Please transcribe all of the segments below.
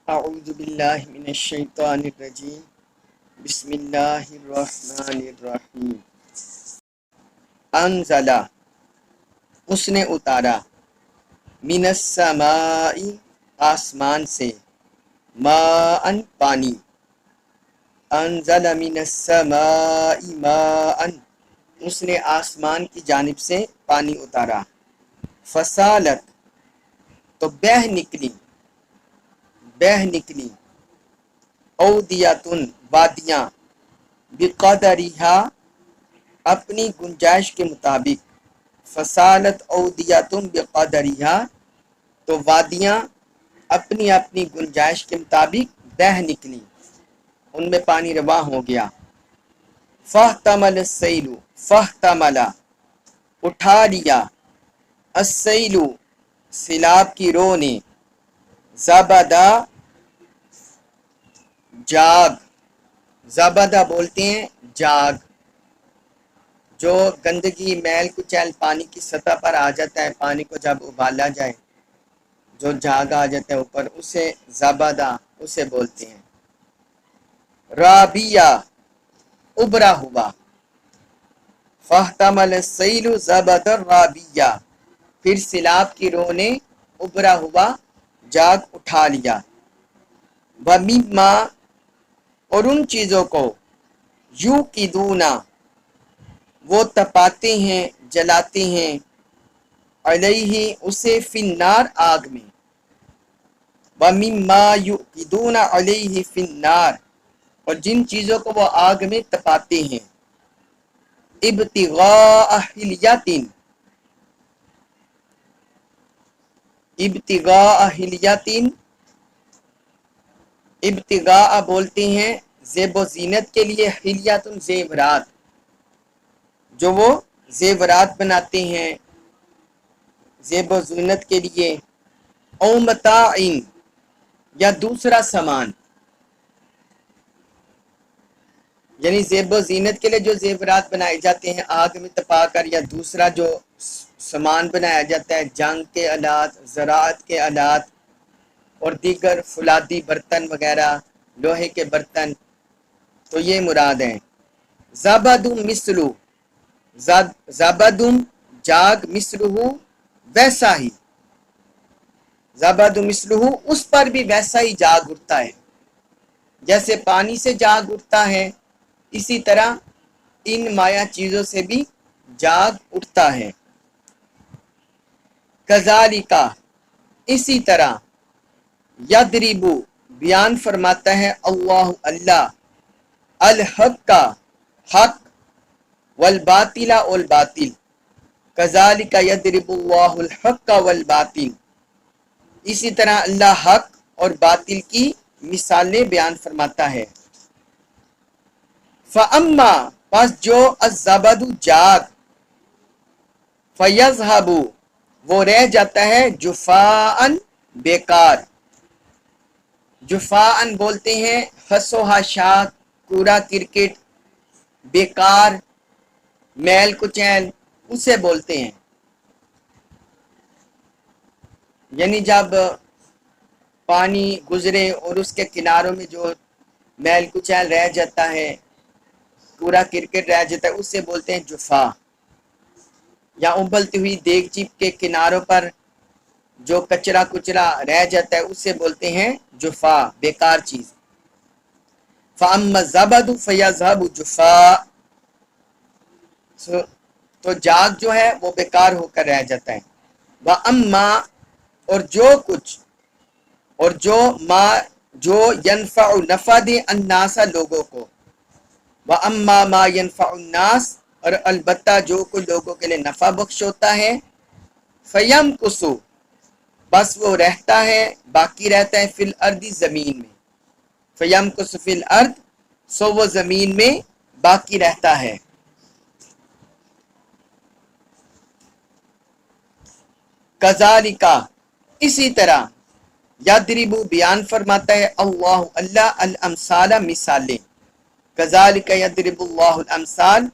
اعوذ باللہ من الشیطان الرجیم بسم اللہ الرحمن الرحیم انزلہ اس نے اتارا من السماء آسمان سے ماء پانی انزل من السماء ماء اس نے آسمان کی جانب سے پانی اتارا فسالت تو بہہ نکلی اودیاتن وادیاں بقدرہا اپنی گنجائش کے مطابق فسالت اودیاتن بقدرہا تو وادیاں اپنی اپنی گنجائش کے مطابق بہہ نکلی ان میں پانی رواں ہو گیا فاحتمل السیل فاحتمل اٹھا لیا السیل سیلاب کی رو نے زبدہ جاگ زبدہ بولتے ہیں جاگ جو گندگی میل کچیل پانی کی سطح پر آ جاتا ہے پانی کو جب ابالا جائے جو جاگ آ جاتا ہے اوپر اسے زبدہ اسے بولتے ہیں رابیہ ابھرا ہوا فاحتمل السیل زبد الرابیہ پھر سیلاب کی رو نے ابھرا ہوا جاگ اٹھا لیا وَمِمَّا اور ان چیزوں کو یوقدون وہ تپاتے ہیں جلاتے ہیں علیہ اسے فی النار آگ میں وَمِمَّا یوقدون علیہ فی النار اور جن چیزوں کو وہ آگ میں تپاتے ہیں ابتغاء حلیۃ ابتغاء حلیۃ ابتغاء بولتے ہیں زیب و زینت کے لیے حلیۃ زیورات جو وہ زیورات بناتے ہیں زیب و زینت کے لیے او متاع یا دوسرا سامان یعنی زیب و زینت کے لیے جو زیورات بنائے جاتے ہیں آگ میں تپا کر یا دوسرا جو سامان بنایا جاتا ہے جنگ کے آلات زراعت کے آلات اور دیگر فولادی برتن وغیرہ لوہے کے برتن تو یہ مراد ہیں زبدم مثلو زبدم جاگ مثلہ ویسا ہی زبد مثلہ اس پر بھی ویسا ہی جاگ اٹھتا ہے جیسے پانی سے جاگ اٹھتا ہے اسی طرح ان مایہ چیزوں سے بھی جاگ اٹھتا ہے کذالک اسی طرح یضرب بیان فرماتا ہے اللہ الحق کا حق والباطل اور باطل کذالک یضرب اللہ الحق والباطل اسی طرح اللہ حق اور باطل کی مثالیں بیان فرماتا ہے فَأَمَّا پس جو الزَّبَدُ جاگ فَيَذْهَبُ وہ رہ جاتا ہے جفاءً بیکار جفاءً بولتے ہیں حس و حاشاک کوڑا کرکٹ بیکار میل کچیل اسے بولتے ہیں یعنی جب پانی گزرے اور اس کے کناروں میں جو میل کچیل رہ جاتا ہے کوڑا کرکٹ رہ جاتا ہے اسے بولتے ہیں جفا یا ابلتی ہوئی دیگچی کے کناروں پر جو کچرا کچرا رہ جاتا ہے اسے بولتے ہیں جفا بیکار چیز فَأَمَّا الزَّبَدُ فَيَذْهَبُ جُفَاءً تو جاگ جو ہے وہ بیکار ہو کر رہ جاتا ہے وَأَمَّا اور جو کچھ اور جو ينفع نفع دے الناس لوگوں کو وَأَمَّا مَا يَنفَعُ النَّاسَ اور البتہ جو کوئی لوگوں کے لیے نفع بخش ہوتا ہے فَيَمْكُسُ بس وہ رہتا ہے باقی رہتا ہے فی الارض زمین میں فَيَمْكُسُ فی الارض سو وہ زمین میں باقی رہتا ہے کذالک اسی طرح یضرب بیان فرماتا ہے اللہ الامثال مثالیں کذالک یضرب اللہ الامثال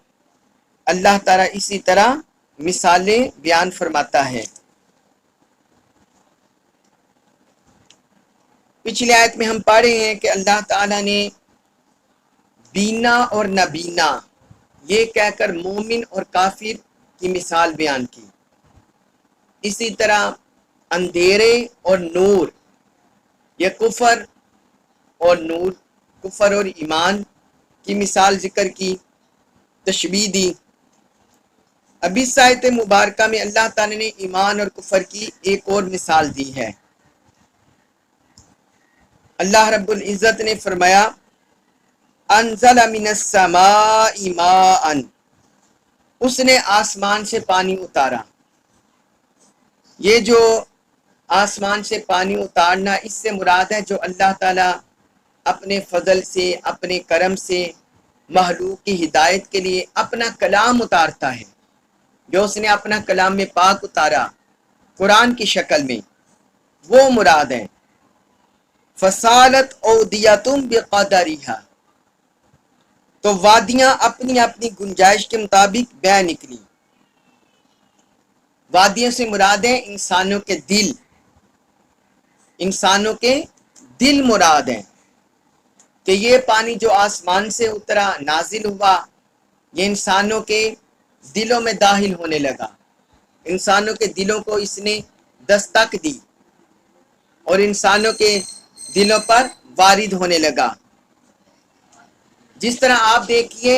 اللہ تعالیٰ اسی طرح مثالیں بیان فرماتا ہے پچھلی آیت میں ہم پڑھ رہے ہیں کہ اللہ تعالیٰ نے بینا اور نبینا یہ کہہ کر مومن اور کافر کی مثال بیان کی. اسی طرح اندھیرے اور نور، یہ کفر اور نور، کفر اور ایمان کی مثال ذکر کی، تشبیہ دی. ابھی اس آیت مبارکہ میں اللہ تعالی نے ایمان اور کفر کی ایک اور مثال دی ہے. اللہ رب العزت نے فرمایا انزل من السماء ماء، اس نے آسمان سے پانی اتارا. یہ جو آسمان سے پانی اتارنا، اس سے مراد ہے جو اللہ تعالیٰ اپنے فضل سے، اپنے کرم سے مخلوق کی ہدایت کے لیے اپنا کلام اتارتا ہے، جو اس نے اپنا کلام میں پاک اتارا قرآن کی شکل میں، وہ مراد ہے. فصالت اودیتم بقدرہا، تو وادیاں اپنی اپنی گنجائش کے مطابق بہ نکلی. وادیوں سے مراد ہے انسانوں کے دل، انسانوں کے دل مراد ہیں کہ یہ پانی جو آسمان سے اترا، نازل ہوا، یہ انسانوں کے دلوں میں داخل ہونے لگا، انسانوں کے دلوں کو اس نے دستک دی اور انسانوں کے دلوں پر وارد ہونے لگا. جس طرح آپ دیکھیے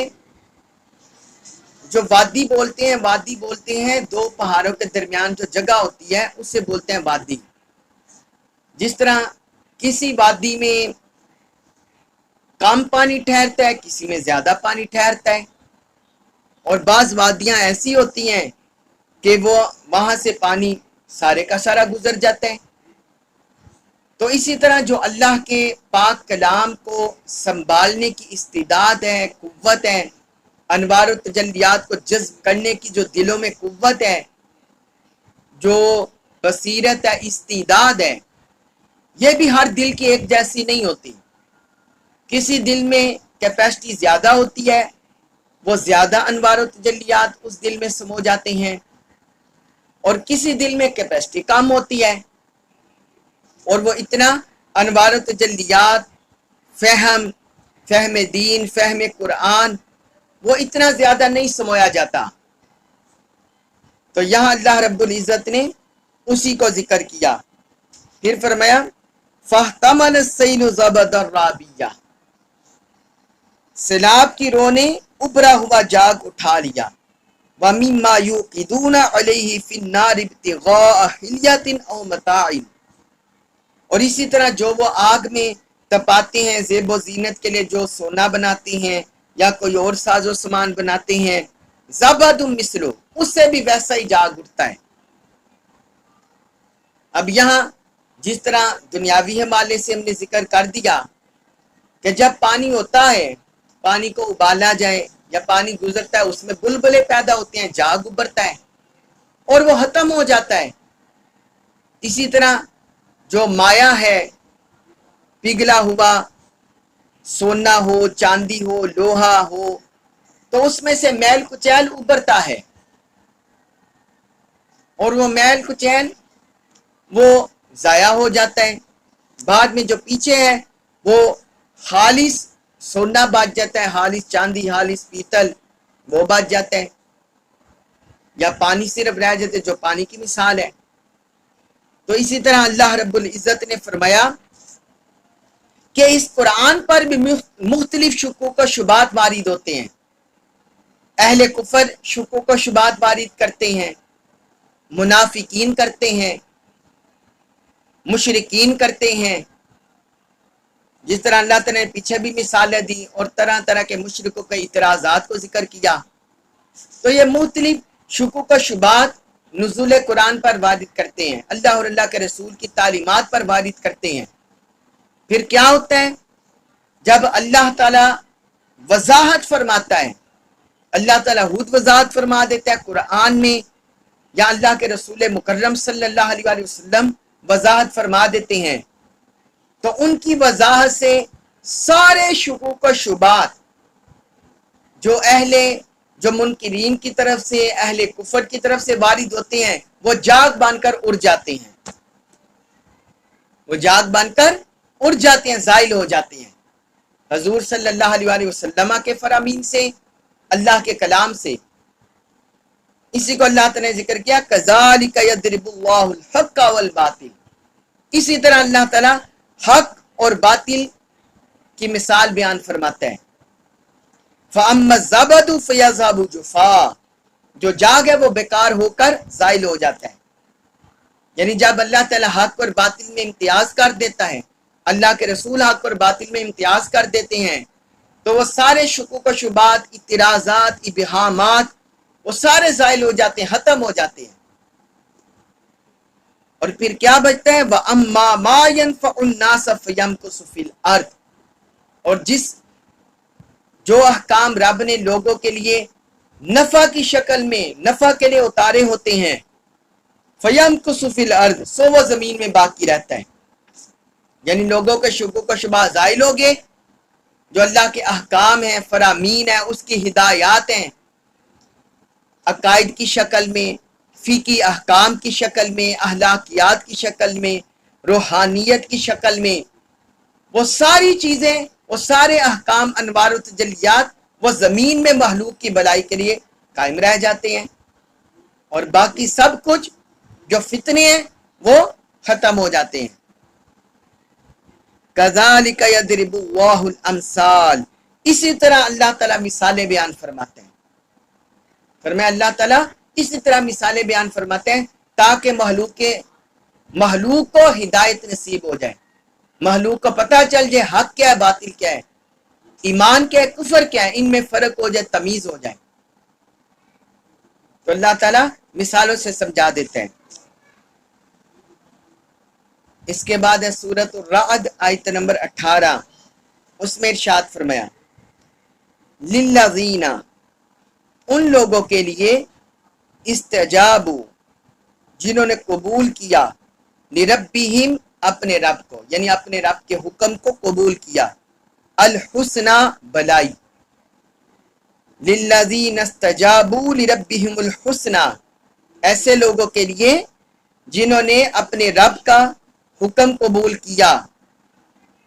جو وادی بولتے ہیں دو پہاڑوں کے درمیان جو جگہ ہوتی ہے اسے بولتے ہیں وادی. جس طرح کسی وادی میں کم پانی ٹھہرتا ہے، کسی میں زیادہ پانی ٹھہرتا ہے، اور بعض وادیاں ایسی ہوتی ہیں کہ وہ وہاں سے پانی سارے کا سارا گزر جاتا ہے. تو اسی طرح جو اللہ کے پاک کلام کو سنبھالنے کی استعداد ہے، قوت ہے، انوار و تجلیات کو جذب کرنے کی جو دلوں میں قوت ہے، جو بصیرت ہے، استعداد ہے، یہ بھی ہر دل کی ایک جیسی نہیں ہوتی. کسی دل میں کیپیسٹی زیادہ ہوتی ہے، وہ زیادہ انوار و تجلیات اس دل میں سمو جاتے ہیں، اور کسی دل میں کیپیسٹی کم ہوتی ہے اور وہ اتنا انوار و تجلیات، فہم دین، فہم قرآن، وہ اتنا زیادہ نہیں سمویا جاتا. تو یہاں اللہ رب العزت نے اسی کو ذکر کیا. پھر فرمایا فَاحْتَمَلَ السَّيْلُ زَبَدًا رَّابِيًّا، سیلاب کی رو نے ابھرا ہوا جاگ اٹھا لیا. وَمِمَّا يُوقِدُونَ عَلَيْهِ فِي النَّارِ ابْتِغَاءَ حِلْيَةٍ أَوْ مَتَاعٍ، اور اسی طرح جو وہ آگ میں تپاتے ہیں زیب و زینت کے لیے، جو سونا بناتے ہیں یا کوئی اور ساز و سامان بناتے ہیں، زبد مثلو، اس سے بھی ویسا ہی جاگ اٹھتا ہے. اب یہاں جس طرح دنیاوی حوالے سے ہم نے ذکر کر دیا کہ جب پانی ہوتا ہے، پانی کو ابالا جائے یا پانی گزرتا ہے، اس میں بلبلے پیدا ہوتے ہیں، جاگ ابھرتا ہے اور وہ ختم ہو جاتا ہے. اسی طرح جو مایا ہے، پگھلا ہوا سونا ہو، چاندی ہو، لوہا ہو، تو اس میں سے میل کچیل ابھرتا ہے، اور وہ میل کچیل وہ ضائع ہو جاتا ہے. بعد میں جو پیچھے ہے وہ خالص سونا بچ جاتا ہے، خالص چاندی، خالص پیتل وہ بچ جاتا ہے، یا پانی صرف رہ جاتے جو پانی کی مثال ہے. تو اسی طرح اللہ رب العزت نے فرمایا کہ اس قرآن پر بھی مختلف شکوک و شبہات وارد ہوتے ہیں. اہل کفر شکوک و شبہات وارد کرتے ہیں، منافقین کرتے ہیں، مشرکین کرتے ہیں. جس طرح اللہ تعالیٰ نے پیچھے بھی مثالیں دی اور طرح طرح کے مشرکوں کے اعتراضات کو ذکر کیا. تو یہ مختلف شکوک و شبہات نزول قرآن پر وارد کرتے ہیں، اللہ اور اللہ کے رسول کی تعلیمات پر وارد کرتے ہیں. پھر کیا ہوتا ہے جب اللہ تعالیٰ وضاحت فرماتا ہے، اللہ تعالیٰ خود وضاحت فرما دیتا ہے قرآن میں، یا اللہ کے رسول مکرم صلی اللہ علیہ وآلہ وسلم وضاحت فرما دیتے ہیں، تو ان کی وضاحت سے سارے شکوک و شبہات جو منکرین کی طرف سے، اہل کفر کی طرف سے وارد ہوتے ہیں، وہ جاگ بن کر اڑ جاتے ہیں، وہ جاگ بن کر اڑ جاتے ہیں، زائل ہو جاتے ہیں حضور صلی اللہ علیہ وآلہ وسلم کے فرامین سے، اللہ کے کلام سے۔ اسی کو اللہ تعالیٰ نے ذکر کیا کذالک یضرب اللہ الحق والباطل، اسی طرح اللہ تعالیٰ حق اور باطل کی مثال بیان فرماتا ہے۔ فَأَمَّا الزَّبَدُ فَيَذْهَبُ جُفَاءً، جو جاگ ہے وہ بیکار ہو کر زائل ہو جاتا ہے۔ یعنی جب اللہ تعالیٰ حق اور باطل میں امتیاز کر دیتا ہے، اللہ کے رسول حق اور باطل میں امتیاز کر دیتے ہیں، تو وہ سارے شکوک و شبہات، اعتراضات، ابہامات، وہ سارے زائل ہو جاتے ہیں، ختم ہو جاتے ہیں۔ اور پھر کیا بچتا ہے؟ وَأَمَّا مَا يَنْفَعُ النَّاسَ فَيَمْكُثُ فِي الْأَرْضِ، اور جو احکام رب نے لوگوں کے لیے نفع کی شکل میں، نفع کے لیے اتارے ہوتے ہیں، فَيَمْكُثُ فِي الْأَرْضِ، سو وہ زمین میں باقی رہتا ہے۔ یعنی لوگوں کے شکوک و شبہ زائل ہو گئے، جو اللہ کے احکام ہیں، فرامین ہیں، اس کی ہدایات ہیں، عقائد کی شکل میں، فقہی احکام کی شکل میں، اخلاقیات کی شکل میں، روحانیت کی شکل میں، وہ ساری چیزیں، وہ سارے احکام، انوار و تجلیات، وہ زمین میں مخلوق کی بھلائی کے لیے قائم رہ جاتے ہیں، اور باقی سب کچھ جو فتنے ہیں وہ ختم ہو جاتے ہیں۔ کذالک یضرب اللہ الامثال، اسی طرح اللہ تعالیٰ مثالیں بیان فرماتے ہیں۔ فرمایا اللہ تعالیٰ اسی طرح مثالیں بیان فرماتے ہیں تاکہ مخلوق کو ہدایت نصیب ہو جائے، مخلوق کو پتہ چل جائے حق کیا ہے، باطل کیا ہے، ایمان کیا ہے، کفر کیا ہے، ان میں فرق ہو جائے، تمیز ہو جائے۔ تو اللہ تعالیٰ مثالوں سے سمجھا دیتے ہیں۔ اس کے بعد ہے سورۃ الرعد آیت نمبر 18، اس میں ارشاد فرمایا للذین، ان لوگوں کے لیے استجابوا، جنہوں نے قبول کیا، لربہم، اپنے رب کو، یعنی اپنے رب کے حکم کو قبول کیا، الحسنى، بھلائی، للذین استجابوا لربہم الحسنى، ایسے لوگوں کے لیے جنہوں نے اپنے رب کا حکم قبول کیا،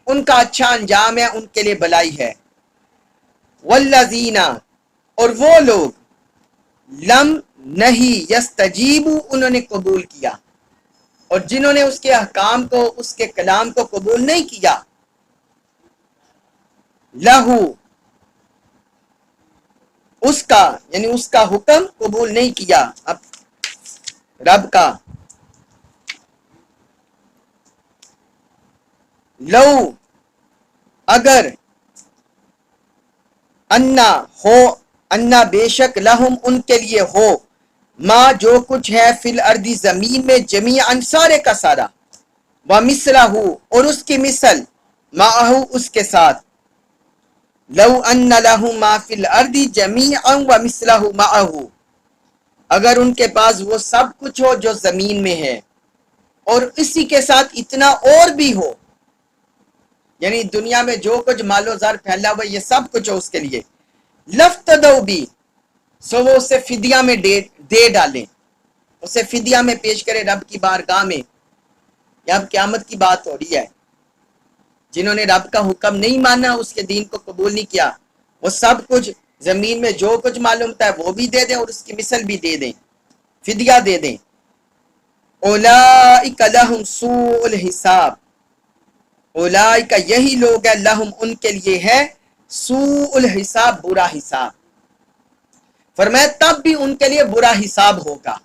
ان کا اچھا انجام ہے، ان کے لیے بھلائی ہے۔ والذین، اور وہ لوگ، لم، نہیں، یستجیبوا، انہوں نے قبول کیا، اور جنہوں نے اس کے احکام کو، اس کے کلام کو قبول نہیں کیا، لہو، اس کا، یعنی اس کا حکم قبول نہیں کیا اب رب کا، لو، اگر، انا، ہو، انا، بے شک، لہم، ان کے لیے ہو، ما، جو کچھ ہے، فی الارض، زمین میں، جمیعاً، سارے کا سارا، ومثلہ، اور اس کی مثل، معہ، اس کے ساتھ، لو ان لہم ما فی الارض جمیعاً ومثلہ معہ، اگر ان کے پاس وہ سب کچھ ہو جو زمین میں ہے، اور اسی کے ساتھ اتنا اور بھی ہو، یعنی دنیا میں جو کچھ مال و زر پھیلا ہوا یہ سب کچھ ہو اس کے لیے، لفتدوا بھی، سو وہ اسے فدیہ میں دے ڈالیں، اسے فدیہ میں پیش کرے رب کی بارگاہ میں۔ یہ اب قیامت کی بات ہو رہی ہے، جنہوں نے رب کا حکم نہیں مانا، اس کے دین کو قبول نہیں کیا، وہ سب کچھ زمین میں جو کچھ معلوم ہے وہ بھی دے دیں، اور اس کی مثل بھی دے دیں، فدیہ دے دیں۔ اولئک لہم سوء الحساب، اولئک، یہی لوگ ہیں، لہم، ان کے لیے ہے، سوء الحساب، برا حساب۔ فرمایا تب بھی ان کے لیے برا حساب ہوگا،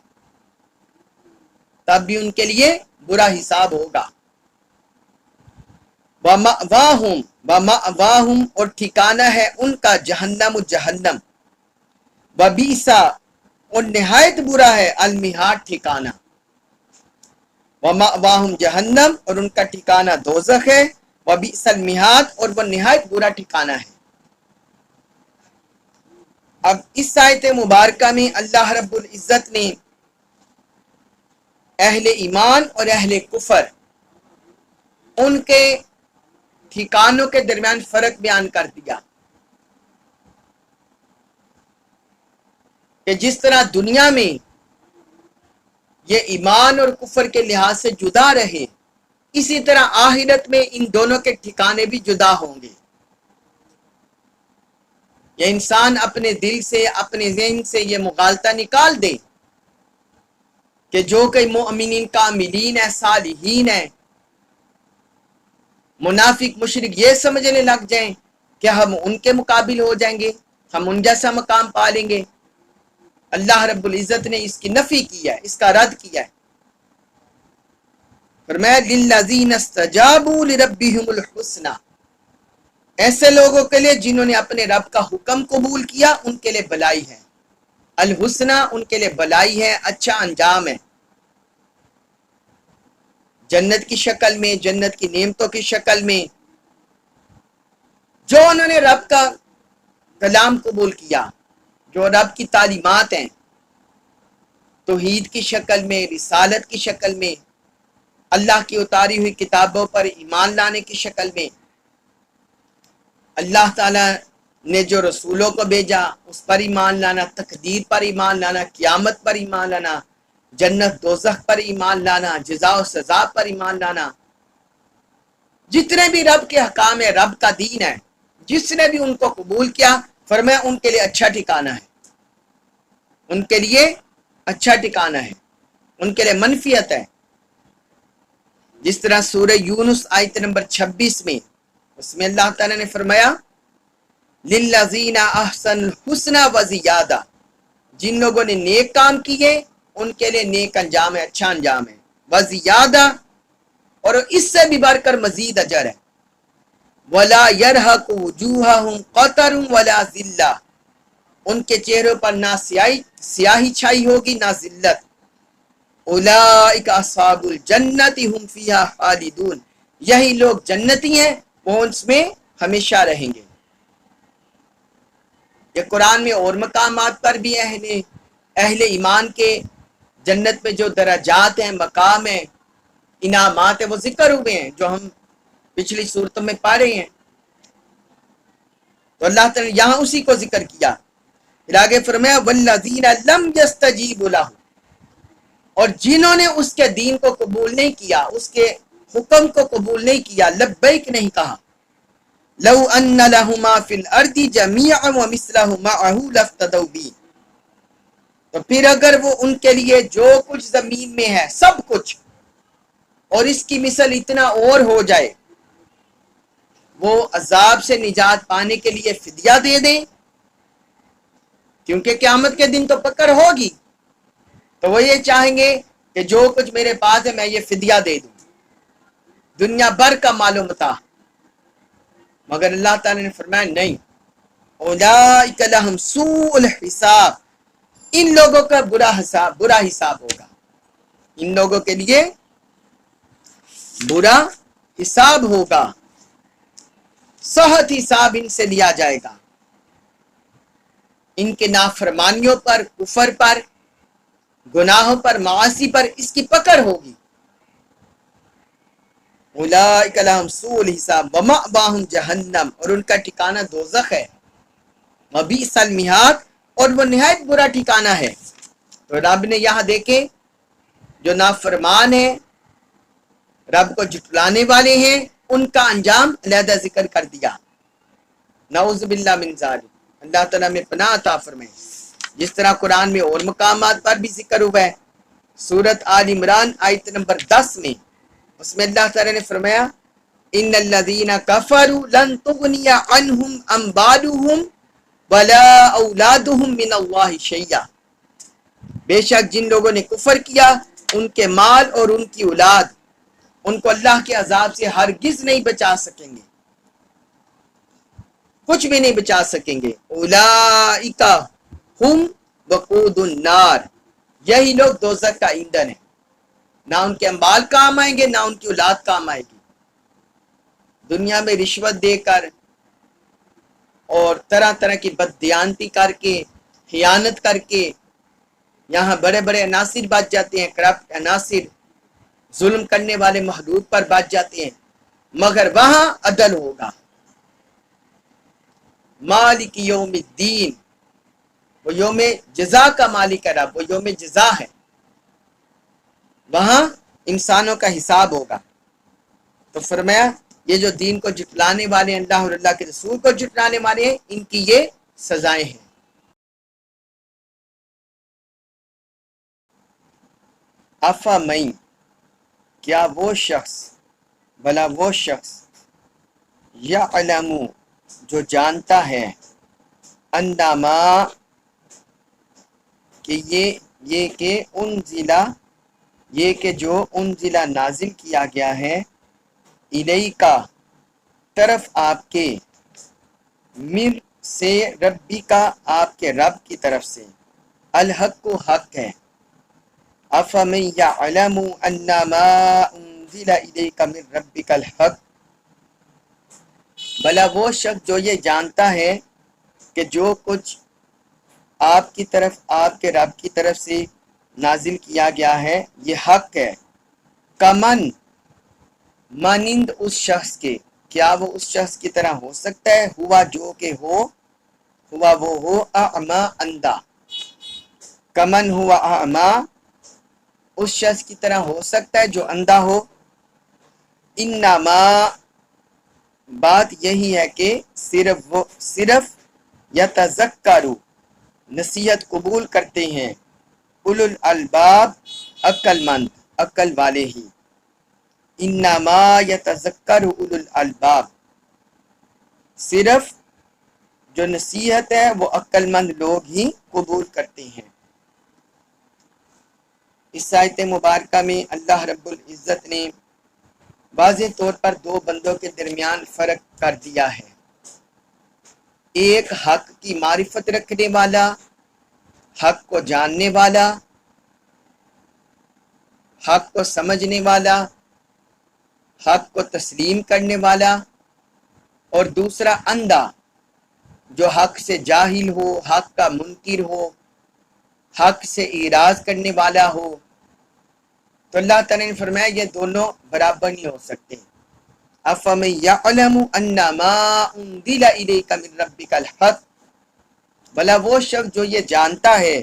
تب بھی ان کے لیے برا حساب ہوگا۔ وَمَأْوَاهُمْ، اور ٹھکانہ ہے ان کا جہنم، جہنم، وَبِئْسَ، اور نہایت برا ہے، المہاد، ٹھکانہ، وَمَأْوَاهُمْ جہنم، اور ان کا ٹھکانہ دوزخ ہے، وَبِئْسَ المہاد، اور وہ نہایت برا ٹھکانہ ہے۔ اب اس آیت مبارکہ میں اللہ رب العزت نے اہل ایمان اور اہل کفر، ان کے ٹھکانوں کے درمیان فرق بیان کر دیا کہ جس طرح دنیا میں یہ ایمان اور کفر کے لحاظ سے جدا رہے، اسی طرح آخرت میں ان دونوں کے ٹھکانے بھی جدا ہوں گے۔ یہ انسان اپنے دل سے، اپنے ذہن سے یہ مغالطہ نکال دے کہ جو کئی مؤمنین کاملین ہیں، صالحین ہیں، منافق مشرک یہ سمجھنے لگ جائیں کہ ہم ان کے مقابل ہو جائیں گے، ہم ان جیسا مقام پا لیں گے۔ اللہ رب العزت نے اس کی نفی کی ہے، اس کا رد کیا ہے۔ فرمایا للذین استجابوا لربہم الحسنی، ایسے لوگوں کے لیے جنہوں نے اپنے رب کا حکم قبول کیا ان کے لیے بھلائی ہے۔ الحسنی ان کے لیے بھلائی ہے، اچھا انجام ہے، جنت کی شکل میں، جنت کی نعمتوں کی شکل میں۔ جو انہوں نے رب کا کلام قبول کیا، جو رب کی تعلیمات ہیں، توحید کی شکل میں، رسالت کی شکل میں، اللہ کی اتاری ہوئی کتابوں پر ایمان لانے کی شکل میں، اللہ تعالی نے جو رسولوں کو بھیجا اس پر ایمان لانا، تقدیر پر ایمان لانا، قیامت پر ایمان لانا، جنت دوزخ پر ایمان لانا، جزا و سزا پر ایمان لانا، جتنے بھی رب کے حکام ہے، رب کا دین ہے، جس نے بھی ان کو قبول کیا، فرمایا ان کے لیے اچھا ٹھکانہ ہے، ان کے لیے اچھا ٹھکانہ ہے، ان کے لیے منفیت ہے۔ جس طرح سورہ یونس آیت نمبر 26 میں، اس میں اللہ تعالیٰ نے فرمایا للذین احسن الحسنی وزیادہ، جن لوگوں نے نیک کام کیے ان کے لیے نیک انجام ہے، اچھا انجام ہے، وزیادہ اور اس سے بھی بڑھ کر مزید اجر ہے۔ ولا يرهق وجوههم قتر ولا ذلہ، ان کے چہروں پر نہ سیاہی چھائی ہوگی نہ ذلت۔ اولئک اصحاب الجنت هم فیہا خالدون، یہی لوگ جنتی ہیں، وہ اس میں ہمیشہ رہیں گے۔ یہ قرآن میں اور مقامات پر بھی اہل ایمان کے جنت میں جو درجات ہیں، مقام ہیں، انعامات ہیں، وہ ذکر ہوئے ہیں جو ہم پچھلی صورتوں میں پا رہے ہیں۔ تو اللہ تعالی نے یہاں اسی کو ذکر کیا، پھر آگے فرمایا والذین لم یستجیبوا لہ، اور جنہوں نے اس کے دین کو قبول نہیں کیا، اس کے حکم کو قبول نہیں کیا، لبیک نہیں کہا، لو ان لہم ما فی الارض جمیعا ومثلہ معہ لافتدوا بہ، تو پھر اگر وہ ان کے لیے جو کچھ زمین میں ہے سب کچھ اور اس کی مثل اتنا اور ہو جائے، وہ عذاب سے نجات پانے کے لیے فدیہ دے دیں، کیونکہ قیامت کے دن تو پکڑ ہوگی، تو وہ یہ چاہیں گے کہ جو کچھ میرے پاس ہے میں یہ فدیہ دے دوں، دنیا بھر کا مال و متاع، مگر اللہ تعالی نے فرمایا نہیں، اولئک لہم سوء الحساب، ان لوگوں کا برا حساب ہوگا، ان لوگوں کے لیے برا حساب ہوگا، سخت حساب ان سے لیا جائے گا، ان کے نافرمانیوں پر، کفر پر، گناہوں پر، معاصی پر اس کی پکڑ ہوگی۔ اولئک لہم سوء الحساب ومأواہم جہنم، اور ان کا ٹھکانہ دوزخ ہے، وبئس المہاد، اور وہ نہایت برا ٹھکانہ ہے۔ تو رب نے یہاں دیکھیں جو نافرمان ہیں، رب کو جھٹلانے والے ہیں، ان کا انجام علیحدہ ذکر کر دیا، نعوذ باللہ من ذالک، اللہ تعالیٰ میں پناہ عطا فرمائے۔ جس طرح قرآن میں اور مقامات پر بھی ذکر ہوا ہے، سورۃ آل عمران آیت نمبر 10 میں، اس میں اللہ تعالیٰ نے فرمایا ان الذین کفروا لن تغنی عنہم اموالہم ولا اولادہم من اللہ شیئا، بے شک جن لوگوں نے کفر کیا ان کے مال اور ان کی اولاد ان کو اللہ کے عذاب سے ہرگز نہیں بچا سکیں گے، کچھ بھی نہیں بچا سکیں گے۔ اولئک ہم وقود النار، یہی لوگ دوزخ کا ایندھن ہے، نہ ان کے اموال کام آئیں گے نہ ان کی اولاد کام آئے گی۔ دنیا میں رشوت دے کر اور طرح طرح کی بددیانتی کر کے، خیانت کر کے یہاں بڑے بڑے عناصر بچ جاتے ہیں، کرپٹ عناصر ظلم کرنے والے محدود پر بچ جاتے ہیں، مگر وہاں عدل ہوگا۔ مالک یوم الدین، وہ یوم جزا کا مالک ہے رب، وہ یوم جزا ہے، وہاں انسانوں کا حساب ہوگا۔ تو فرمایا یہ جو دین کو جھٹلانے والے ہیں، اللہ اور اللہ کے رسول کو جھٹلانے والے ہیں، ان کی یہ سزائیں ہیں۔ افمن، کیا وہ شخص، بھلا وہ شخص، یعلم، جو جانتا ہے، انما، کہ یہ کہ انزلہ، یہ کہ جو انزلہ نازل کیا گیا ہے، الیکا، طرف آپ کے، مر سے، ربی کا، آپ کے رب کی طرف سے، الحق کو حق ہے، افمن یعلم انما انزل الیک من ربک الحق، بھلا وہ شخص جو یہ جانتا ہے کہ جو کچھ آپ کی طرف، آپ کے رب کی طرف سے نازل کیا گیا ہے یہ حق ہے، کمن، مانند اس شخص کے، کیا وہ اس شخص کی طرح ہو سکتا ہے، ہوا جو کہ ہو، ہوا وہ ہو، اعما، اندھا، کمن ہوا اعما، اس شخص کی طرح ہو سکتا ہے جو اندھا ہو، انما، بات یہی ہے کہ صرف یتذکروا، نصیحت قبول کرتے ہیں، اولو الالباب، عقل مند، عقل والے ہی، انما یتذکر اولو الالباب، صرف جو نصیحت ہے وہ عقل مند لوگ ہی قبول کرتے ہیں۔ اس آیت مبارکہ میں اللہ رب العزت نے واضح طور پر دو بندوں کے درمیان فرق کر دیا ہے، ایک حق کی معرفت رکھنے والا، حق کو جاننے والا، حق کو سمجھنے والا، حق کو تسلیم کرنے والا، اور دوسرا اندھا جو حق سے جاہل ہو، حق کا منکر ہو، حق سے اعراض کرنے والا ہو۔ تو اللہ تعالیٰ نے فرمایا یہ دونوں برابر نہیں ہو سکتے۔ افمن یعلم انما انزل الیک من ربک الحق، بھلا وہ شخص جو یہ جانتا ہے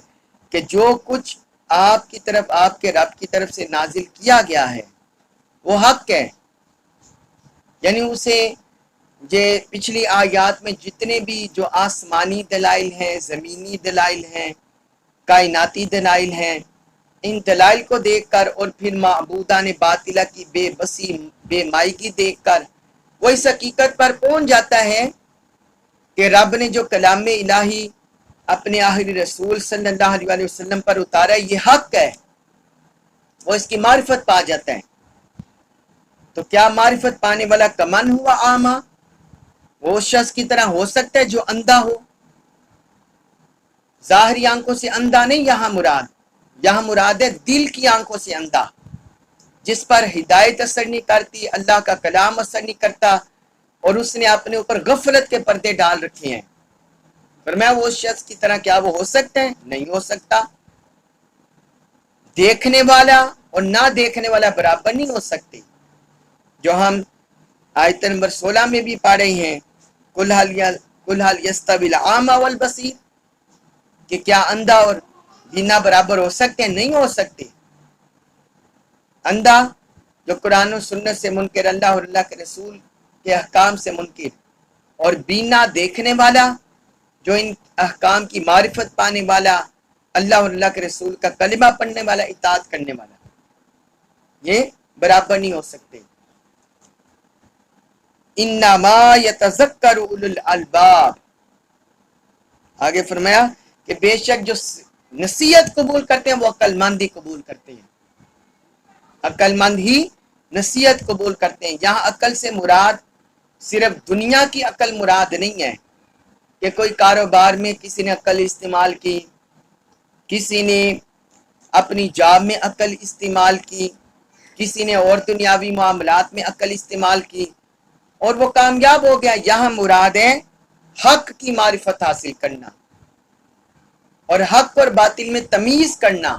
کہ جو کچھ آپ کی طرف، آپ کے رب کی طرف سے نازل کیا گیا ہے وہ حق ہے، یعنی اسے یہ پچھلی آیات میں جتنے بھی جو آسمانی دلائل ہیں، زمینی دلائل ہیں، کائناتی دلائل ہیں، ان دلائل کو دیکھ کر اور پھر معبودان باطلہ کی بے بسی، بے مائگی دیکھ کر وہ اس حقیقت پر پہنچ جاتا ہے کہ رب نے جو کلام الہی اپنے آخری رسول صلی اللہ علیہ وسلم پر اتارا ہے یہ حق ہے، وہ اس کی معرفت پا جاتا ہے۔ تو کیا معرفت پانے والا کمن ہوا اعما، وہ اس شخص کی طرح ہو سکتا ہے جو اندھا ہو؟ ظاہری آنکھوں سے اندھا نہیں یہاں مراد، یہاں مراد ہے دل کی آنکھوں سے اندھا، جس پر ہدایت اثر نہیں کرتی، اللہ کا کلام اثر نہیں کرتا، اور اس نے اپنے اوپر غفلت کے پردے ڈال رکھے ہیں۔ فرمایا وہ اس شخص کی طرح کیا وہ ہو سکتے ہیں؟ نہیں ہو سکتا۔ دیکھنے والا اور نہ دیکھنے والا برابر نہیں ہو سکتے، جو ہم آیت نمبر 16 میں بھی پڑھ رہے ہیں، قل هل يستوي الاعمى والبصير، کہ کیا اندھا اور بینا برابر ہو سکتے ہیں؟ نہیں ہو سکتے۔ اندھا جو قرآن و سنت سے منکر، اللہ اور اللہ کے رسول کے احکام سے منکر، اور بینا دیکھنے والا جو ان احکام کی معرفت پانے والا، اللہ اور اللہ کے رسول کا کلمہ پڑھنے والا، اطاعت کرنے والا، یہ برابر نہیں ہو سکتے۔ انما یتذکر اولو الالباب، آگے فرمایا کہ بے شک جو نصیحت قبول کرتے ہیں وہ عقل مند ہی قبول کرتے ہیں، عقل مند ہی نصیحت قبول کرتے ہیں۔ یہاں عقل سے مراد صرف دنیا کی عقل مراد نہیں ہے کہ کوئی کاروبار میں کسی نے عقل استعمال کی، کسی نے اپنی جاب میں عقل استعمال کی، کسی نے اور دنیاوی معاملات میں عقل استعمال کی اور وہ کامیاب ہو گیا۔ یہاں مراد ہے حق کی معرفت حاصل کرنا اور حق اور باطل میں تمیز کرنا،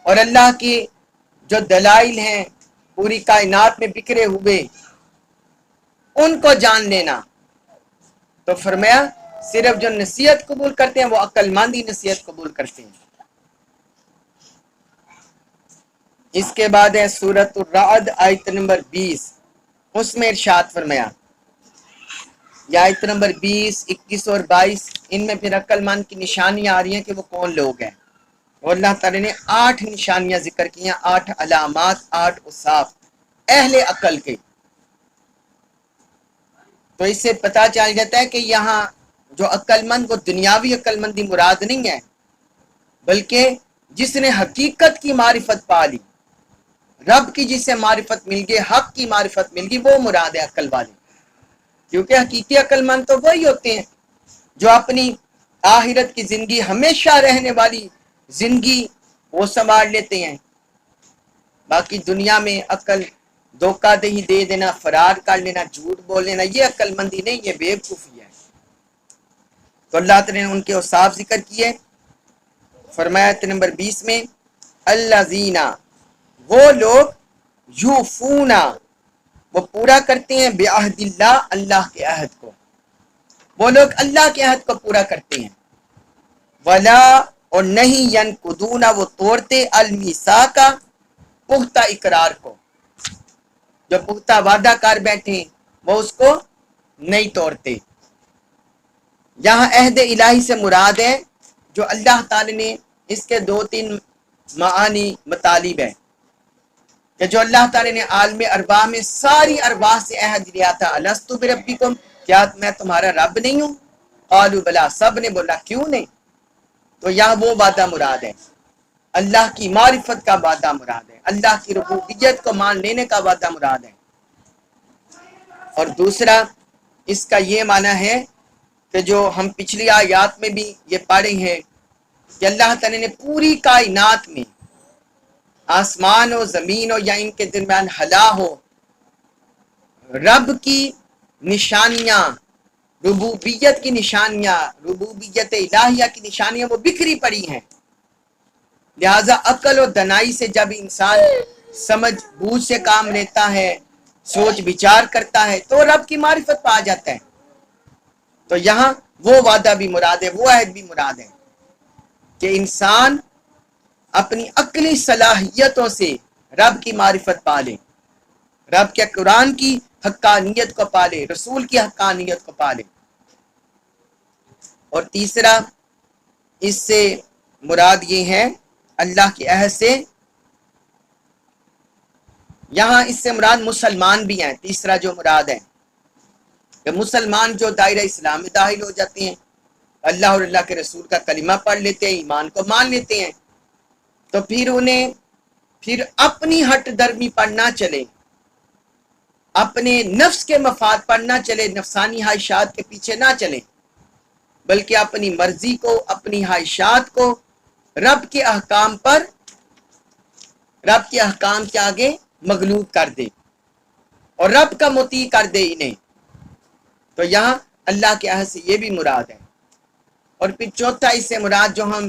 اور اللہ کی جو دلائل ہیں پوری کائنات میں بکھرے ہوئے ان کو جان لینا۔ تو فرمایا صرف جو نصیحت قبول کرتے ہیں وہ عقل مند ہی نصیحت قبول کرتے ہیں۔ اس کے بعد ہے سورۃ الرعد آیت نمبر 20، اس میں ارشاد فرمایا، یا آیت نمبر 20، 21 اور 22، ان میں پھر عقل مند کی نشانیاں آ رہی ہیں کہ وہ کون لوگ ہیں، اور اللہ تعالی نے 8 نشانیاں ذکر کی ہیں، 8 علامات، 8 اوصاف اہل عقل کے۔ تو اس سے پتہ چل جاتا ہے کہ یہاں جو عقل مند وہ دنیاوی عقل مندی مراد نہیں ہے، بلکہ جس نے حقیقت کی معرفت پا لی، رب کی جسے معرفت مل گئی، حق کی معرفت مل گئی، وہ مراد ہے عقل والے۔ کیونکہ حقیقی عقل مند تو وہی ہوتے ہیں جو اپنی آخرت کی زندگی، ہمیشہ رہنے والی زندگی وہ سنبھال لیتے ہیں۔ باقی دنیا میں عقل دھوکہ دہی دے دینا، فرار کر لینا، جھوٹ بول لینا، یہ عقل مندی نہیں، یہ بے وقوفی ہے۔ تو اللہ تعالی نے ان کے اوصاف ذکر کیے، فرمایا آیت نمبر 20 میں، الذین، وہ لوگ، یوفونا، وہ پورا کرتے ہیں، بعہد اللہ، اللہ کے عہد کو، وہ لوگ اللہ کے عہد کو پورا کرتے ہیں، ولا، اور نہیں، ینقضون، وہ توڑتے، المیثاق، پختہ اقرار کو، جو پختہ وعدہ کر بیٹھے وہ اس کو نہیں توڑتے۔ یہاں عہد الہی سے مراد ہے جو اللہ تعالی نے، اس کے 2-3 معانی مطالب ہیں کہ جو اللہ تعالی نے عالم ارواح میں ساری ارواح سے عہد لیا تھا، الست بربکم، کیا میں تمہارا رب نہیں ہوں؟ قالوا بلا، سب نے بولا کیوں نہیں۔ تو یہاں وہ وعدہ مراد ہے، اللہ کی معرفت کا وعدہ مراد ہے، اللہ کی ربوبیت کو مان لینے کا وعدہ مراد ہے۔ اور دوسرا اس کا یہ معنی ہے کہ جو ہم پچھلی آیات میں بھی یہ پڑھے ہیں کہ اللہ تعالی نے پوری کائنات میں، آسمان و زمین ہو یا ان کے درمیان خلا ہو، رب کی نشانیاں، ربوبیت کی نشانیاں، ربوبیت الہیہ کی نشانیاں وہ بکھری پڑی ہیں۔ لہذا عقل و دانائی سے جب انسان سمجھ بوجھ سے کام لیتا ہے، سوچ بچار کرتا ہے، تو رب کی معرفت پا جاتا ہے۔ تو یہاں وہ وعدہ بھی مراد ہے، وہ عہد بھی مراد ہے کہ انسان اپنی عقلی صلاحیتوں سے رب کی معرفت پا لے، رب کے قرآن کی حقانیت کو پا لے، رسول کی حقانیت کو پا لے۔ اور تیسرا اس سے مراد یہ ہے اللہ کے عہد سے، یہاں اس سے مراد مسلمان بھی ہیں۔ تیسرا جو مراد ہے کہ مسلمان جو دائرہ اسلام میں داخل ہو جاتے ہیں، اللہ اور اللہ کے رسول کا کلمہ پڑھ لیتے ہیں، ایمان کو مان لیتے ہیں، تو پھر انہیں پھر اپنی ہٹ درمی پر نہ چلے، اپنے نفس کے مفاد پر نہ چلے، نفسانی خواہشات کے پیچھے نہ چلے، بلکہ اپنی مرضی کو، اپنی خواہشات کو رب کے احکام پر، رب کے احکام کے آگے مغلوب کر دے اور رب کا مطیع کر دے انہیں۔ تو یہاں اللہ کے عہد سے یہ بھی مراد ہے۔ اور پھر چوتھا اس سے مراد جو ہم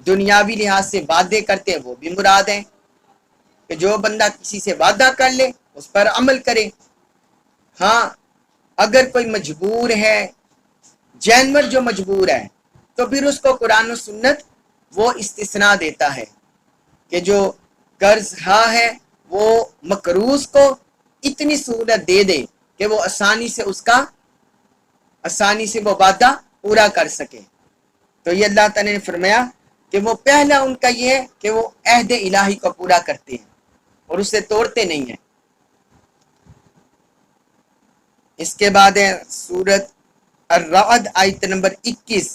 دنیاوی لحاظ سے وعدے کرتے ہیں وہ بھی مراد ہے کہ جو بندہ کسی سے وعدہ کر لے اس پر عمل کرے۔ ہاں اگر کوئی مجبور ہے، جانور جو مجبور ہے، تو پھر اس کو قرآن و سنت وہ استثناء دیتا ہے کہ جو قرض ہاں ہے وہ مقروض کو اتنی سہولت دے دے کہ وہ آسانی سے وہ وعدہ پورا کر سکے۔ تو یہ اللہ تعالی نے فرمایا کہ وہ پہلا ان کا یہ ہے کہ وہ عہد الہی کو پورا کرتے ہیں اور اسے توڑتے نہیں ہیں۔ اس کے بعد ہے سورۃ الرعد آیت نمبر 21،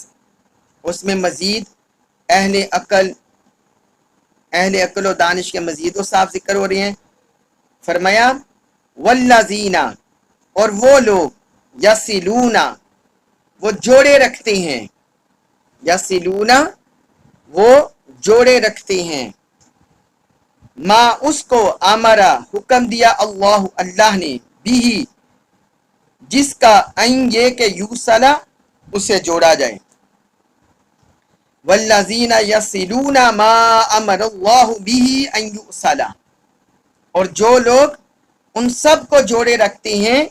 اس میں مزید اہل عقل و دانش کے مزید اوصاف ذکر ہو رہے ہیں۔ فرمایا والذین، اور وہ لوگ، یصلون، وہ جوڑے رکھتے ہیں، یصلون، وہ جوڑے رکھتے ہیں، ما، اس کو، امرا، حکم دیا، اللہ نے، بھی، جس کا، این، یہ کہ یوصلا، اسے جوڑا جائے، والذین یصلون ما امر اللہ به ان یوصل، اور جو لوگ ان سب کو جوڑے رکھتے ہیں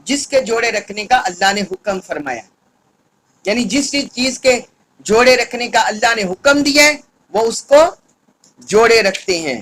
جس کے جوڑے رکھنے کا اللہ نے حکم فرمایا، یعنی جس چیز کے جوڑے رکھنے کا اللہ نے حکم دیا ہے وہ اس کو جوڑے رکھتے ہیں۔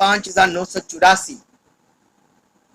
5984।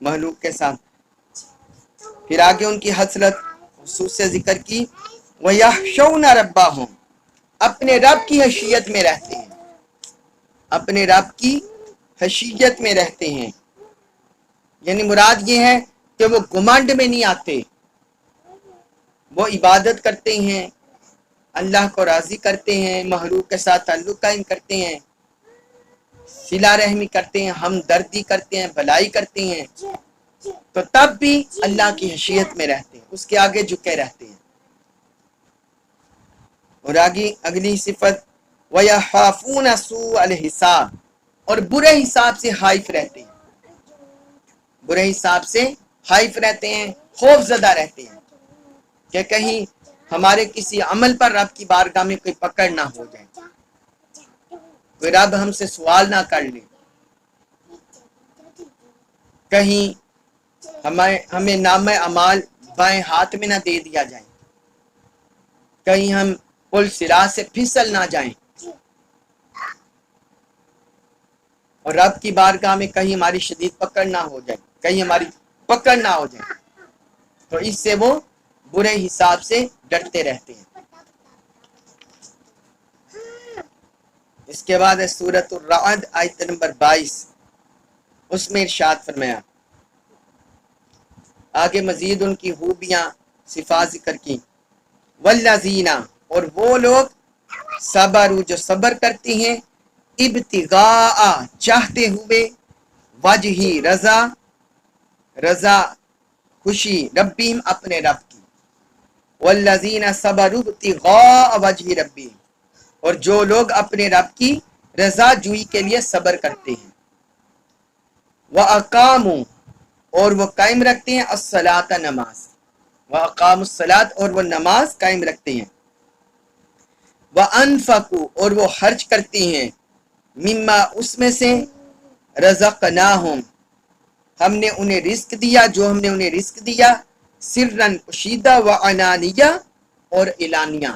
مخلوق کے ساتھ. پھر آگے ان کی حسرت خصوص سے ذکر کی. وَيَخْشَوْنَ رَبَّهُمْ، اپنے رب کی خشیت میں رہتے ہیں، اپنے رب کی خشیت میں رہتے ہیں. یعنی مراد یہ ہے کہ وہ گمانڈ میں نہیں آتے، وہ عبادت کرتے ہیں، اللہ کو راضی کرتے ہیں، مخلوق کے ساتھ تعلق قائم کرتے ہیں، صلہ رحمی کرتے ہیں، ہمدردی کرتے ہیں، بھلائی کرتے ہیں، تو تب بھی اللہ کی خشیت میں رہتے ہیں، اس کے آگے جھکے رہتے ہیں. اور آگے اگلی صفت وَيَخَافُونَ سُوءَ الْحِسَابِ، اور برے حساب سے خائف رہتے ہیں، برے حساب سے خائف رہتے ہیں، خوف زدہ رہتے ہیں کہ کہیں ہمارے کسی عمل پر رب کی بارگاہ میں کوئی پکڑ نہ ہو جائے، کوئی رب ہم سے سوال نہ کر لے، کہیں ہمیں نامہ اعمال بائیں ہاتھ میں نہ دے دیا جائے، کہیں ہم پل صراط سے پھسل نہ جائیں، اور رب کی بارگاہ میں کہیں ہماری شدید پکڑ نہ ہو جائے، کہیں ہماری پکڑ نہ ہو جائے، تو اس سے وہ برے حساب سے ڈرتے رہتے ہیں. اس کے بعد ہے سورۃ الرعد آیت نمبر 22، اس میں ارشاد فرمایا. آگے مزید ان کی خوبیاں صفات ذکر کی. والذین، اور وہ لوگ صبروا، جو صبر کرتے ہیں، ابتغاء، چاہتے ہوئے، وجہی، رضا خوشی، ربیم، اپنے رب کی. والذین صبروا ابتغاء وجہ ربیم، اور جو لوگ اپنے رب کی رضا جوئی کے لیے صبر کرتے ہیں. وَأَقَامُوا، اور وہ قائم رکھتے ہیں، الصلاۃ، نماز. وَأَقَامُوا الصلاۃ، اور وہ نماز قائم رکھتے ہیں. وَأَنفَقُوا، اور وہ خرچ کرتے ہیں، مما، اس میں سے، رزقناہم، ہم نے انہیں رزق دیا، جو ہم نے انہیں رزق دیا، سرًا، پوشیدہ، وعلانیہ، اور اعلانیہ.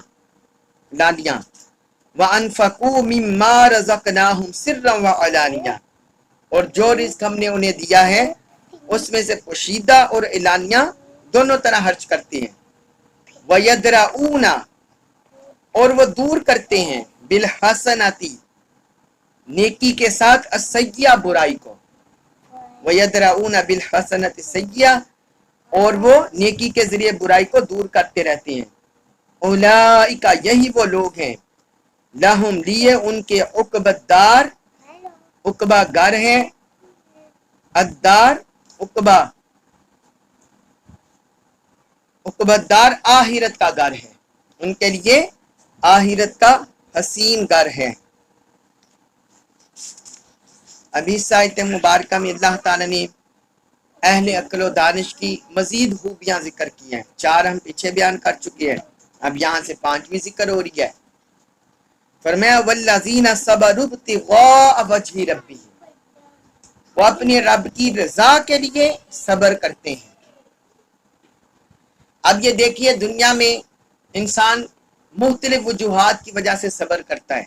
وَأَنفَقُوا مِمَّا رَزَقْنَاهُمْ سِرًّا وَعَلَانِيَةً، اور جو رزق ہم نے انہیں دیا ہے اس میں سے پوشیدہ اور اعلانیہ دونوں طرح خرچ کرتے ہیں. وَيَدْرَؤُونَ، اور وہ دور کرتے ہیں، بالحسناتی، نیکی کے ساتھ، السیئہ، برائی کو. وَيَدْرَؤُونَ بِالْحَسَنَةِ السَّیئَّةَ، اور وہ نیکی کے ذریعے برائی کو دور کرتے رہتے ہیں. اولئک، یہی وہ لوگ ہیں، لہم، لیے ان کے، عقبى الدار، عقبہ گھر ہے، الدار، عقبہ الدار، آخرت کا گھر ہے، ان کے لیے آخرت کا حسین گھر ہے. ابھی اس آیت مبارکہ میں اللہ تعالیٰ نے اہل عقل و دانش کی مزید خوبیاں ذکر کی ہیں. 4 ہم پیچھے بیان کر چکے ہیں، اب یہاں سے 5ویں ذکر ہو رہی ہے. فرمایا والذین صبروا ابتغاء وجہ ربہم، وہ اپنے رب کی رضا کے لیے صبر کرتے ہیں. اب یہ دیکھیے دنیا میں انسان مختلف وجوہات کی وجہ سے صبر کرتا ہے.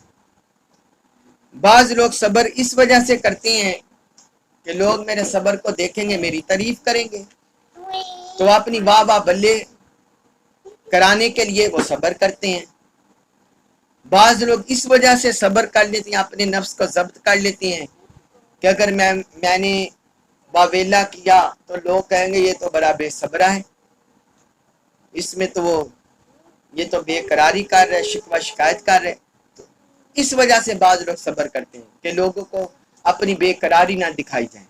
بعض لوگ صبر اس وجہ سے کرتے ہیں کہ لوگ میرے صبر کو دیکھیں گے، میری تعریف کریں گے، تو اپنی واہ واہ بلے کرانے کے لیے وہ صبر کرتے ہیں. بعض لوگ اس وجہ سے صبر کر لیتے ہیں، اپنے نفس کو ضبط کر لیتے ہیں کہ اگر میں نے واویلا کیا تو لوگ کہیں گے یہ تو بڑا بے صبرہ ہے، اس میں تو وہ یہ تو بے قراری کر رہے، شکوہ شکایت کر رہے. تو اس وجہ سے بعض لوگ صبر کرتے ہیں کہ لوگوں کو اپنی بے قراری نہ دکھائی جائے.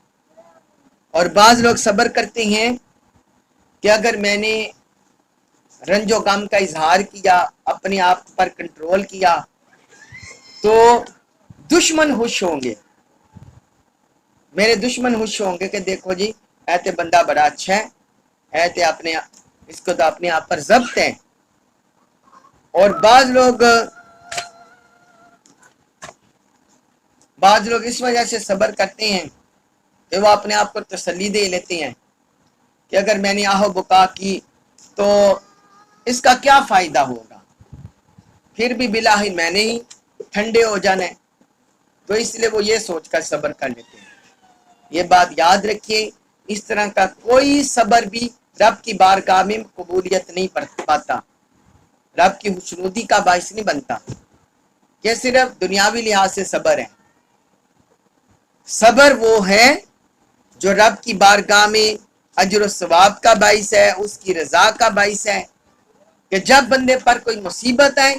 اور بعض لوگ صبر کرتے ہیں کہ اگر میں نے رنج و غم کا اظہار کیا، اپنے آپ پر کنٹرول کیا، تو دشمن خوش ہوں گے، میرے دشمن خوش ہوں گے کہ دیکھو جی ایتے بندہ بڑا اچھا ہے، ایتے اپنے اس کو تو اپنے آپ پر ضبط ہے. اور بعض لوگ اس وجہ سے صبر کرتے ہیں کہ وہ اپنے آپ کو تسلی دے لیتے ہیں کہ اگر میں نے آہو بکا کی تو اس کا کیا فائدہ ہوگا، پھر بھی بالآخر میں نے ہی ٹھنڈے ہو جانا ہے. تو اس لیے وہ یہ سوچ کر صبر کر لیتے ہیں. یہ بات یاد رکھیے، اس طرح کا کوئی صبر بھی رب کی بارگاہ میں قبولیت نہیں پاتا، رب کی خوشنودی کا باعث نہیں بنتا، یہ صرف دنیاوی لحاظ سے صبر ہے۔ صبر وہ ہے جو رب کی بارگاہ میں اجر و ثواب کا باعث ہے، اس کی رضا کا باعث ہے، کہ جب بندے پر کوئی مصیبت آئے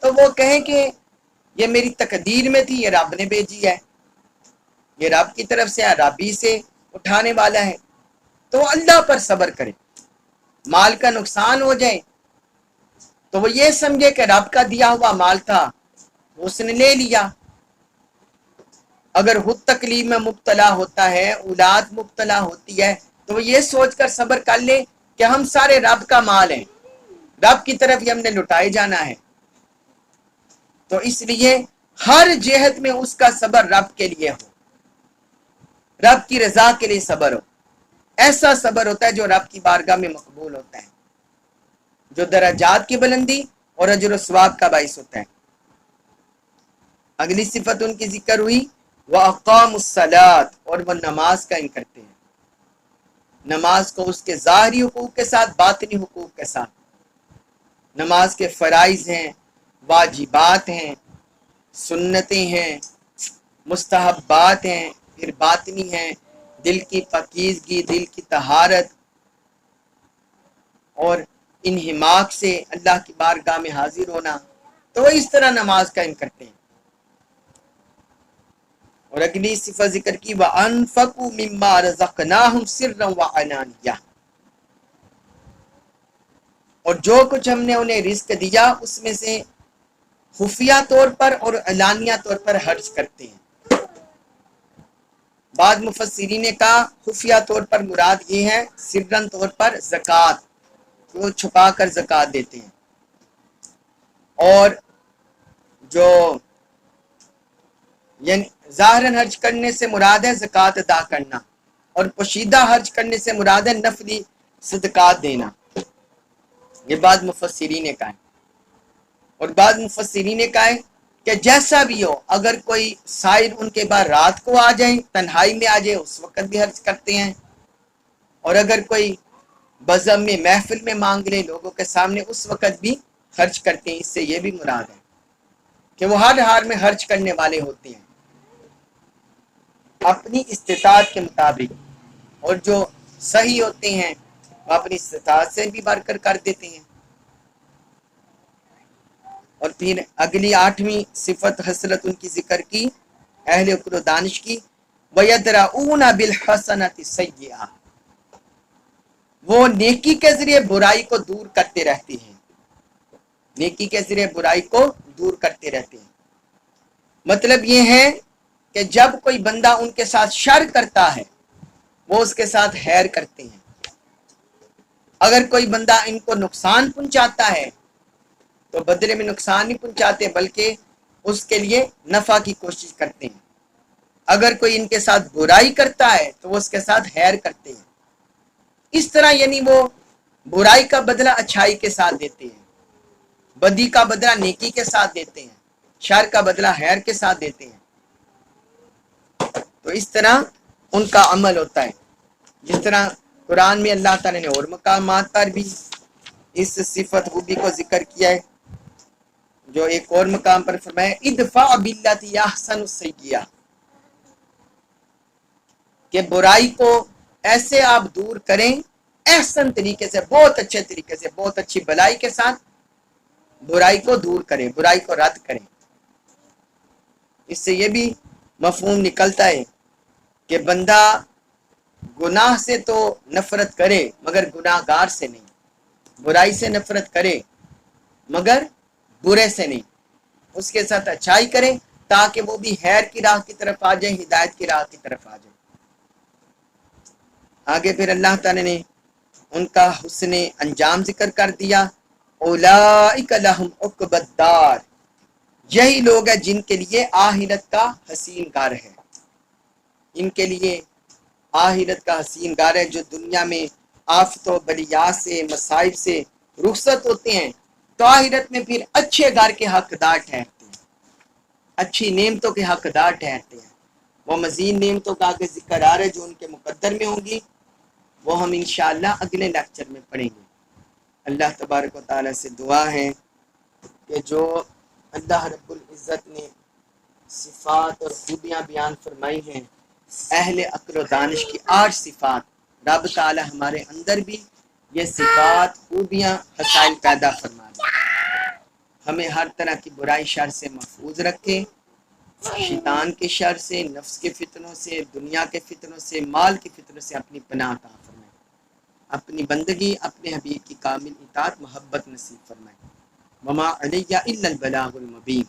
تو وہ کہیں کہ یہ میری تقدیر میں تھی، یہ رب نے بھیجی ہے، یہ رب کی طرف سے ہے، رب ہی سے اٹھانے والا ہے، تو اللہ پر صبر کرے۔ مال کا نقصان ہو جائے تو وہ یہ سمجھے کہ رب کا دیا ہوا مال تھا، اس نے لے لیا۔ اگر خود تکلیف میں مبتلا ہوتا ہے، اولاد مبتلا ہوتی ہے، تو وہ یہ سوچ کر صبر کر لے کہ ہم سارے رب کا مال ہیں، رب کی طرف ہی ہم نے لٹائے جانا ہے۔ تو اس لیے ہر جہت میں اس کا صبر رب کے لیے ہو، رب کی رضا کے لیے صبر ہو۔ ایسا صبر ہوتا ہے جو رب کی بارگاہ میں مقبول ہوتا ہے، جو درجات کی بلندی اور اجر و ثواب کا باعث ہوتا ہے۔ اگلی صفت ان کی ذکر ہوئی وَأَقَامُوا الصَّلَاةَ، اور وہ نماز قائم کرتے ہیں، نماز کو اس کے ظاہری حقوق کے ساتھ، باطنی حقوق کے ساتھ۔ نماز کے فرائض ہیں، واجبات ہیں، سنتیں ہیں، مستحبات ہیں، پھر باطنی ہیں، دل کی پاکیزگی، دل کی طہارت اور انہماک سے اللہ کی بارگاہ میں حاضر ہونا، تو وہ اس طرح نماز قائم کرتے ہیں۔ اور اگلی صفت ذکر کی وَأَنفَقُوا مِمَّا رَزَقْنَاهُمْ سِرًّا وَعَلَانِيَّةً، اور جو کچھ ہم نے انہیں رزق دیا اس میں سے خفیہ طور پر اور علانیہ طور پر خرچ کرتے ہیں۔ بعض مفسرین نے کہا خفیہ طور پر مراد یہ ہے سرن طور پر زکوٰۃ، وہ چھپا کر زکوٰۃ دیتے ہیں، اور جو یعنی ظاہراً خرچ کرنے سے مراد ہے زکوٰۃ ادا کرنا، اور پوشیدہ خرچ کرنے سے مراد ہے نفلی صدقات دینا۔ یہ بعض مفسرین نے کہا ہے، اور بعض مفسرین نے کہا ہے کہ جیسا بھی ہو، اگر کوئی سائل ان کے بعد رات کو آ جائیں، تنہائی میں آ جائے، اس وقت بھی خرچ کرتے ہیں، اور اگر کوئی بزم میں محفل میں مانگ لے لوگوں کے سامنے، اس وقت بھی خرچ کرتے ہیں۔ اس سے یہ بھی مراد ہے کہ وہ ہر حال میں خرچ کرنے والے ہوتے ہیں اپنی استطاعت کے مطابق، اور جو صحیح ہوتے ہیں وہ اپنی استطاعت سے بھی بڑھ کر کر دیتے ہیں۔ اور پھر اگلی 8ویں صفت حسرت ان کی ذکر کی اہل عقل و دانش کی وَيَدْرَؤُونَ بِالْحَسَنَةِ السَّيِّئَةَ، وہ نیکی کے ذریعے برائی کو دور کرتے رہتے ہیں، نیکی کے ذریعے برائی کو دور کرتے رہتے ہیں۔ مطلب یہ ہے کہ جب کوئی بندہ ان کے ساتھ شر کرتا ہے وہ اس کے ساتھ خیر کرتے ہیں، اگر کوئی بندہ ان کو نقصان پہنچاتا ہے تو بدلے میں نقصان نہیں پہنچاتے بلکہ اس کے لیے نفع کی کوشش کرتے ہیں، اگر کوئی ان کے ساتھ برائی کرتا ہے تو وہ اس کے ساتھ خیر کرتے ہیں۔ اس طرح یعنی وہ برائی کا بدلہ اچھائی کے ساتھ دیتے ہیں، بدی کا بدلہ نیکی کے ساتھ دیتے ہیں، شر کا بدلہ خیر کے ساتھ دیتے ہیں۔ تو اس طرح ان کا عمل ہوتا ہے، جس طرح قرآن میں اللہ تعالیٰ نے اور مقامات پر بھی اس صفت خوبی کو ذکر کیا ہے، جو ایک اور مقام پر فرمایا ادفع باللتی احسن السیئہ، کہ برائی کو ایسے آپ دور کریں احسن طریقے سے، بہت اچھے طریقے سے، بہت اچھی بلائی کے ساتھ برائی کو دور کریں، برائی کو رد کریں۔ اس سے یہ بھی مفہوم نکلتا ہے کہ بندہ گناہ سے تو نفرت کرے مگر گناہ گار سے نہیں، برائی سے نفرت کرے مگر برے سے نہیں، اس کے ساتھ اچھائی کرے تاکہ وہ بھی خیر کی راہ کی طرف آ جائے، ہدایت کی راہ کی طرف آ جائے۔ آگے پھر اللہ تعالی نے ان کا حسن انجام ذکر کر دیا، اولئک لہم عقبی الدار، یہی لوگ ہیں جن کے لیے آخرت کا حسین گھر ہے، ان کے لیے آخرت کا حسین گھر ہے، جو دنیا میں آفت و بلیات سے، مصائب سے رخصت ہوتے ہیں تو آخرت میں پھر اچھے گھر کے حقدار ٹھہرتے ہیں، اچھی نعمتوں کے حقدار ٹھہرتے ہیں۔ وہ مزید نعمتوں کا آگے ذکر آ رہا ہے جو ان کے مقدر میں ہوں گی، وہ ہم انشاءاللہ اگلے لیکچر میں پڑھیں گے۔ اللہ تبارک و تعالیٰ سے دعا ہے کہ جو اللہ رب العزت نے صفات اور خوبیاں بیان فرمائی ہیں اہل عقل و دانش کی 8 صفات، رب تعالی ہمارے اندر بھی یہ صفات خوبیاں حسائل پیدا فرما دیں، ہمیں ہر طرح کی برائی شر سے محفوظ رکھے، شیطان کے شر سے، نفس کے فتنوں سے، دنیا کے فتنوں سے، مال کے فتنوں سے اپنی پناہ عطا فرمائے، اپنی بندگی اپنے حبیب کی کامل اطاعت محبت نصیب فرمائے۔ وما علیہ الا البلاغ المبین۔